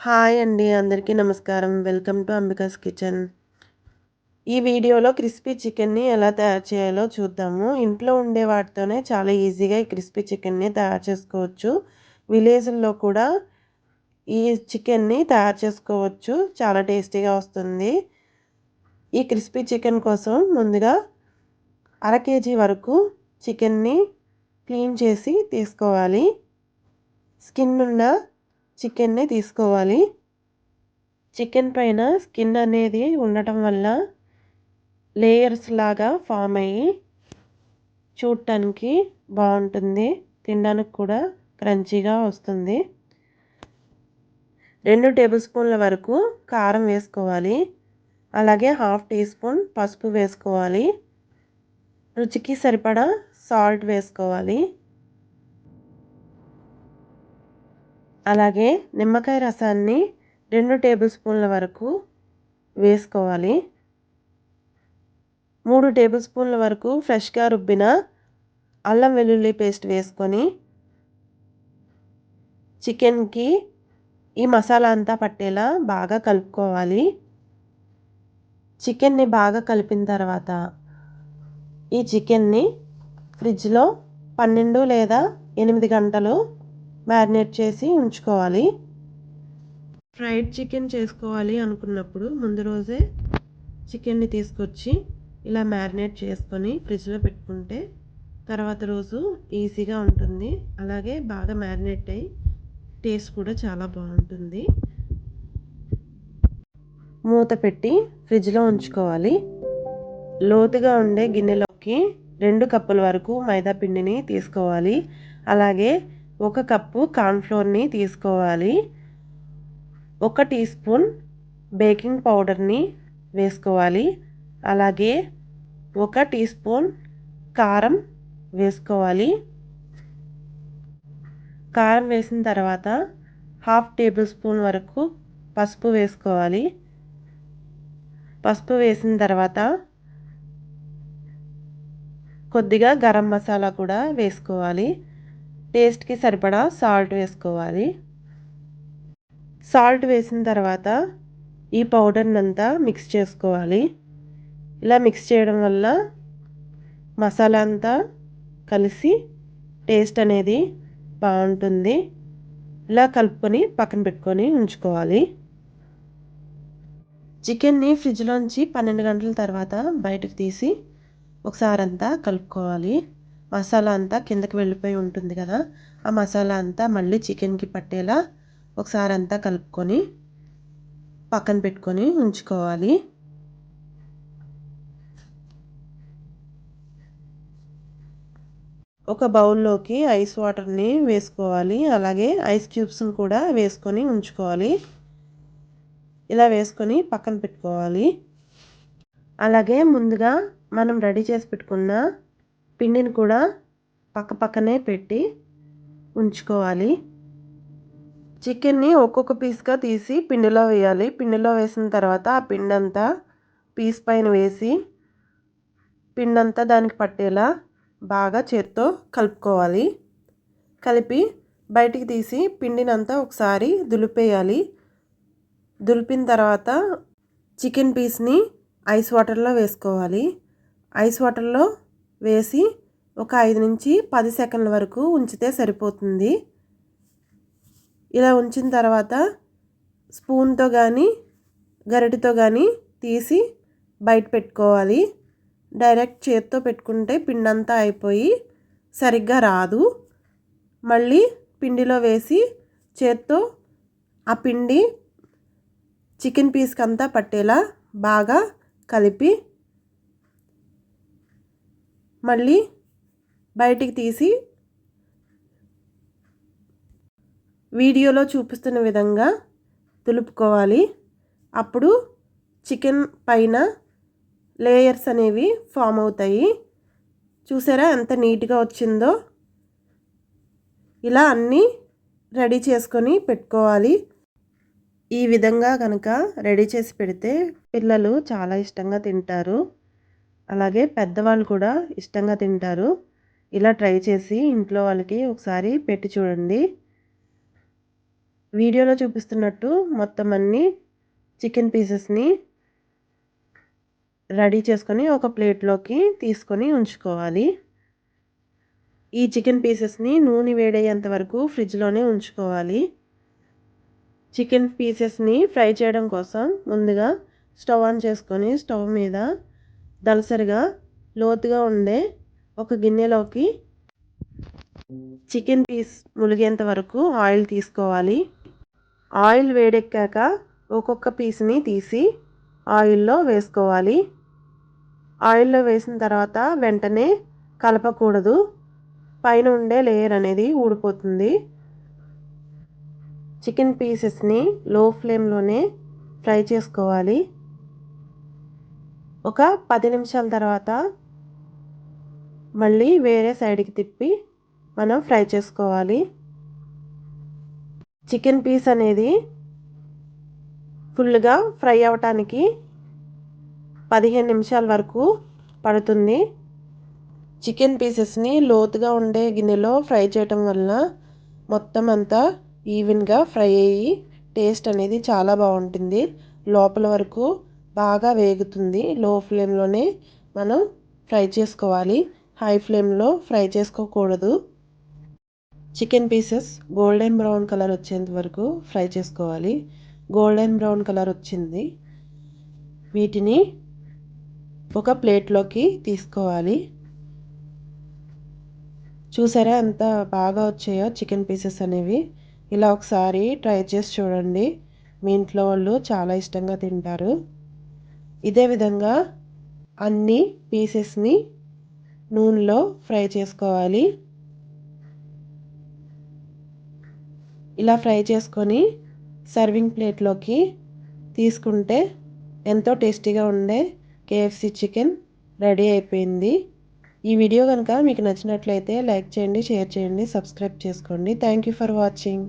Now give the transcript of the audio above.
Hi అండి. అందరికీ నమస్కారం. Welcome to Ambika's kitchen. ఈ వీడియోలో క్రిస్పీ చికెన్‌ని ఎలా తయారు చేయాలో చూద్దాము. ఇంట్లో ఉండే వాటితోనే చాలా ఈజీగా ఈ క్రిస్పీ చికెన్‌ని తయారు చేసుకోవచ్చు. విలేజ్‌ల్లో కూడా ఈ చికెన్‌ని తయారు చేసుకోవచ్చు. చాలా టేస్టీగా వస్తుంది. ఈ క్రిస్పీ చికెన్ కోసం ముందుగా అర కేజీ వరకు చికెన్‌ని క్లీన్ చేసి తీసుకోవాలి. స్కిన్ ఉన్న చికెన్‌ని తీసుకోవాలి. చికెన్ పైన స్కిన్ అనేది ఉండటం వల్ల లేయర్స్ లాగా ఫామ్ అయ్యి చూడటానికి బాగుంటుంది. తినడానికి కూడా క్రంచీగా వస్తుంది. 2 టేబుల్ స్పూన్ల వరకు కారం వేసుకోవాలి. అలాగే హాఫ్ టీ స్పూన్ పసుపు వేసుకోవాలి. రుచికి సరిపడా సాల్ట్ వేసుకోవాలి. అలాగే నిమ్మకాయ రసాన్ని 2 టేబుల్ స్పూన్ల వరకు వేసుకోవాలి. 3 టేబుల్ స్పూన్ల వరకు ఫ్రెష్గా రుబ్బిన అల్లం వెల్లుల్లి పేస్ట్ వేసుకొని చికెన్కి ఈ మసాలా అంతా పట్టేలా బాగా కలుపుకోవాలి. చికెన్ని బాగా కలిపిన తర్వాత ఈ చికెన్ని ఫ్రిడ్జ్లో 12 లేదా 8 గంటలు మ్యారినేట్ చేసి ఉంచుకోవాలి. ఫ్రైడ్ చికెన్ చేసుకోవాలి అనుకున్నప్పుడు ముందు రోజే చికెన్ని తీసుకొచ్చి ఇలా మ్యారినేట్ చేసుకొని ఫ్రిడ్జ్లో పెట్టుకుంటే తర్వాత రోజు ఈజీగా ఉంటుంది. అలాగే బాగా మ్యారినేట్ అయ్యి టేస్ట్ కూడా చాలా బాగుంటుంది. మూత పెట్టి ఫ్రిడ్జ్లో ఉంచుకోవాలి. లోతుగా ఉండే గిన్నెలోకి 2 కప్పుల వరకు మైదా పిండిని తీసుకోవాలి. అలాగే 1 కప్పు కార్న్ఫ్లోర్ని తీసుకోవాలి. 1 టీ స్పూన్ బేకింగ్ పౌడర్ని వేసుకోవాలి. అలాగే 1 టీ స్పూన్ కారం వేసుకోవాలి. కారం వేసిన తర్వాత హాఫ్ టేబుల్ స్పూన్ వరకు పసుపు వేసుకోవాలి. పసుపు వేసిన తర్వాత కొద్దిగా గరం మసాలా కూడా వేసుకోవాలి. టేస్ట్కి సరిపడా సాల్ట్ వేసుకోవాలి. సాల్ట్ వేసిన తర్వాత ఈ పౌడర్ని అంతా మిక్స్ చేసుకోవాలి. ఇలా మిక్స్ చేయడం వల్ల మసాలా అంతా కలిసి టేస్ట్ అనేది బాగుంటుంది. ఇలా కలుపుకొని పక్కన పెట్టుకొని ఉంచుకోవాలి. చికెన్ని ఫ్రిడ్జ్లోంచి 12 గంటల తర్వాత బయటకు తీసి ఒకసారి అంతా కలుపుకోవాలి. మసాలా అంతా కిందకి వెళ్ళిపోయి ఉంటుంది కదా, ఆ మసాలా అంతా మళ్ళీ చికెన్కి పట్టేలా ఒకసారి అంతా కలుపుకొని పక్కన పెట్టుకొని ఉంచుకోవాలి. ఒక బౌల్లోకి ఐస్ వాటర్ని వేసుకోవాలి. అలాగే ఐస్ క్యూబ్స్ని కూడా వేసుకొని ఉంచుకోవాలి. ఇలా వేసుకొని పక్కన పెట్టుకోవాలి. అలాగే ముందుగా మనం రెడీ చేసి పెట్టుకున్న పిండిని కూడా పక్కనే పెట్టి ఉంచుకోవాలి. చికెన్ని ఒక్కొక్క పీస్గా తీసి పిండిలో వేయాలి. పిండిలో వేసిన తర్వాత ఆ పిండి అంతా పీస్ పైన వేసి పిండి అంతా దానికి పట్టేలా బాగా చేత్తో కలుపుకోవాలి. కలిపి బయటికి తీసి పిండినంతా ఒకసారి దులిపేయాలి. దులిపిన తర్వాత చికెన్ పీస్ని ఐస్ వాటర్లో వేసుకోవాలి. ఐస్ వాటర్లో వేసి ఒక 5 నుంచి 10 సెకండ్ల వరకు ఉంచితే సరిపోతుంది. ఇలా ఉంచిన తర్వాత స్పూన్తో కానీ గరిటెతో కానీ తీసి బయట పెట్టుకోవాలి. డైరెక్ట్ చేత్తో పెట్టుకుంటే పిండి అంతా అయిపోయి సరిగ్గా రాదు. మళ్ళీ పిండిలో వేసి చేత్తో ఆ పిండి చికెన్ పీస్కి అంతా పట్టేలా బాగా కలిపి మళ్ళీ బయటికి తీసి వీడియోలో చూపిస్తున్న విధంగా తులుపుకోవాలి. అప్పుడు చికెన్ పైన లేయర్స్ అనేవి ఫామ్ అవుతాయి. చూసారా ఎంత నీట్గా వచ్చిందో. ఇలా అన్నీ రెడీ చేసుకొని పెట్టుకోవాలి. ఈ విధంగా కనుక రెడీ చేసి పెడితే పిల్లలు చాలా ఇష్టంగా తింటారు. అలాగే పెద్దవాళ్ళు కూడా ఇష్టంగా తింటారు. ఇలా ట్రై చేసి ఇంట్లో వాళ్ళకి ఒకసారి పెట్టి చూడండి. వీడియోలో చూపిస్తున్నట్టు మొత్తం అన్ని చికెన్ పీసెస్ని రెడీ చేసుకొని ఒక ప్లేట్లోకి తీసుకొని ఉంచుకోవాలి. ఈ చికెన్ పీసెస్ని నూనె వేడయ్యేంత వరకు ఫ్రిడ్జ్లోనే ఉంచుకోవాలి. చికెన్ పీసెస్ని ఫ్రై చేయడం కోసం ముందుగా స్టవ్ ఆన్ చేసుకొని స్టవ్ మీద దలసరిగా లోతుగా ఉండే ఒక గిన్నెలోకి చికెన్ పీస్ ములిగేంత వరకు ఆయిల్ తీసుకోవాలి. ఆయిల్ వేడెక్కాక ఒక్కొక్క పీస్ని తీసి ఆయిల్లో వేసుకోవాలి. ఆయిల్లో వేసిన తర్వాత వెంటనే కలపకూడదు, పైన ఉండే లేయర్ అనేది ఊడిపోతుంది. చికెన్ పీసెస్ని లో ఫ్లేమ్లోనే ఫ్రై చేసుకోవాలి. ఒక 10 నిమిషాల తర్వాత మళ్ళీ వేరే సైడ్కి తిప్పి మనం ఫ్రై చేసుకోవాలి. చికెన్ పీస్ అనేది ఫుల్గా ఫ్రై అవ్వటానికి 15 నిమిషాల వరకు పడుతుంది. చికెన్ పీసెస్ని లోతుగా ఉండే గిన్నెలో ఫ్రై చేయటం వల్ల మొత్తం అంతా ఈవెన్గా ఫ్రై అయ్యి టేస్ట్ అనేది చాలా బాగుంటుంది. లోపల వరకు బాగా వేగుతుంది. లో ఫ్లేమ్లోనే మనం ఫ్రై చేసుకోవాలి, హై ఫ్లేమ్లో ఫ్రై చేసుకోకూడదు. Chicken pieces golden brown colour వచ్చేంత వరకు ఫ్రై చేసుకోవాలి. గోల్డెన్ బ్రౌన్ కలర్ వచ్చింది. వీటిని ఒక ప్లేట్లోకి తీసుకోవాలి. చూసారా ఎంత బాగా వచ్చాయో చికెన్ పీసెస్ అనేవి. ఇలా ఒకసారి ట్రై చేసి చూడండి, మీ ఇంట్లో వాళ్ళు చాలా ఇష్టంగా తింటారు. ఇదే విధంగా అన్ని పీసెస్ని నూనెలో ఫ్రై చేసుకోవాలి. ఇలా ఫ్రై చేసుకొని సర్వింగ్ ప్లేట్లోకి తీసుకుంటే ఎంతో టేస్టీగా ఉండే కేఎఫ్సి చికెన్ రెడీ అయిపోయింది. ఈ వీడియో కనుక మీకు నచ్చినట్లయితే లైక్ చేయండి, షేర్ చేయండి, సబ్స్క్రైబ్ చేసుకోండి. Thank you for watching.